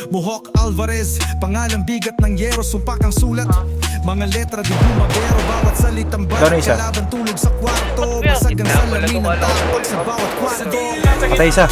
Mohawk Alvarez, pangalang bigat ng yero, sumpak ang sulat. Mga letra di bumabero, bawat salitang barat, kalaban tulog sa kwarto. Basag ang salamin ng tapak sa bawat kwarto. Patay isa.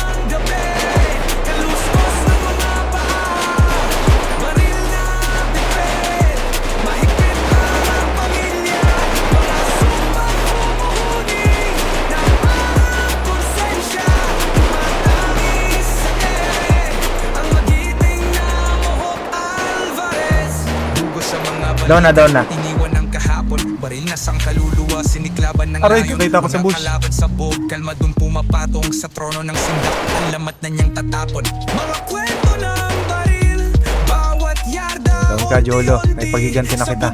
Down na. Iniwan ng kahapon, baril na sang kaluluwa, siniklaban ng Aray, layon. nakita ko sa bush. Kalaban sa bog, kalma dun pumapatong sa trono ng sindak. Ang lamat na niyang tatapon. Mga kwento ng baril, bawat yarda. Down ka, Jolo. May paghiganti na kita.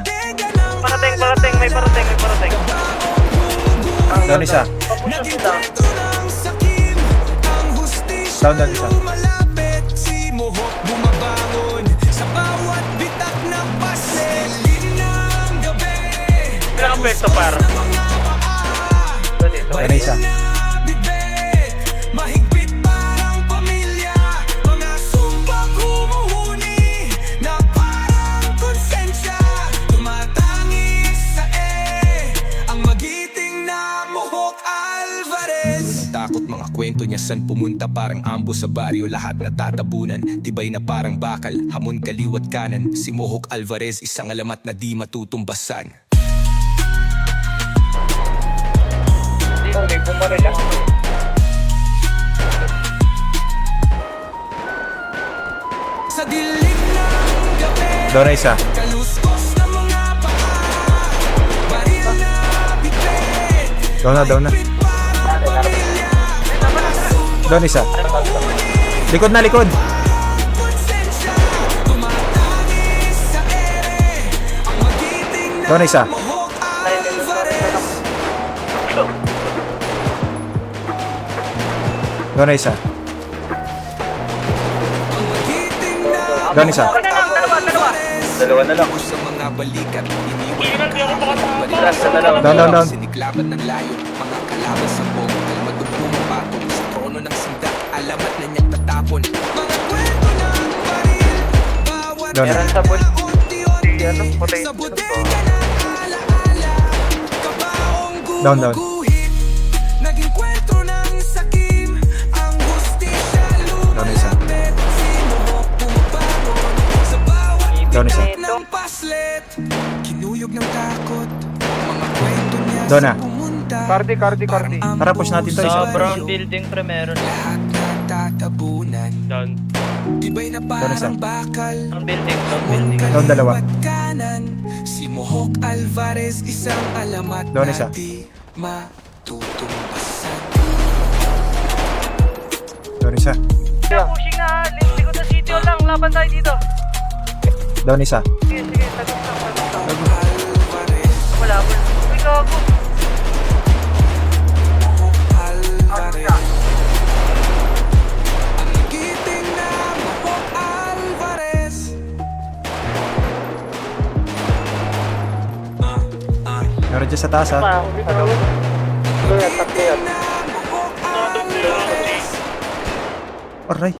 Parating, may parating. Down isa. Naging kwento ng sakim, ang hustisya Down isa. lumalapit. Si Mohawk bumabangon sa bawat bitak na pasel. Dilim ng gabi, Ilang pwesto par? Down isa. mahigpit parang pamilya. Mga sumpang humuhuni na parang konsensya. Tumatangis sa ang magiting na Mohawk Alvarez. Takot mga kwento niya san pumunta, parang ambo sa baryo, lahat natatabunan. Tibay na parang bakal, hamon kaliwat kanan. Si Mohawk Alvarez, isang alamat na di matutumbasan. Hindi, bumaril lang. Sa dilim ng gabi, Down na isa. kaluskos na mga paa, baril na bitbit. Down na. Parang pamilya, Down isa. Likod. konsensya. Tumatangis sa ang magiting na Down isa. Mohawk Alvarez. Down na isa. Ang magiting na Down isa. Dalawa na lang. sa mga balikat, Tingnan, di ako makatama. Down. Siniklaban ng layo, mga kalaban sa bog, kalmadong pumapatong sa trono ng sindak, alamat na niyang tatapon. Mga kwento ng baril, bawat Down na. Meron sa bush. unti-unti, Ano, patay. sa bodega ng alaala, kabaong Down. gumuguhit, naging kwento ng sakim, ang hustisya Down isa. lumapit, si Mohawk pumabangon, sa bawat Down isa. ng paslet, kinuyog ng takot, mga kwento niya Doon na. sa pumunta. Cardi. Tara, push natin to, isa. Sa brown building pre meron. Lahat natatabunan, Down. tibay na isa. parang bakal. Brown building. Down dalawa. Kaliwat kanan, si Mohawk Alvarez, isang alamat Down na isa. di matutumbasan. Down isa. Pushing na, likod na city lang, laban tayo dito. Down isa. Sige, tagot lang. Alvarez, Wala. Uy, gago. Alvarez. Ang nagiting na Mohawk Alvarez. Meron dyan sa taas, ha. Aray.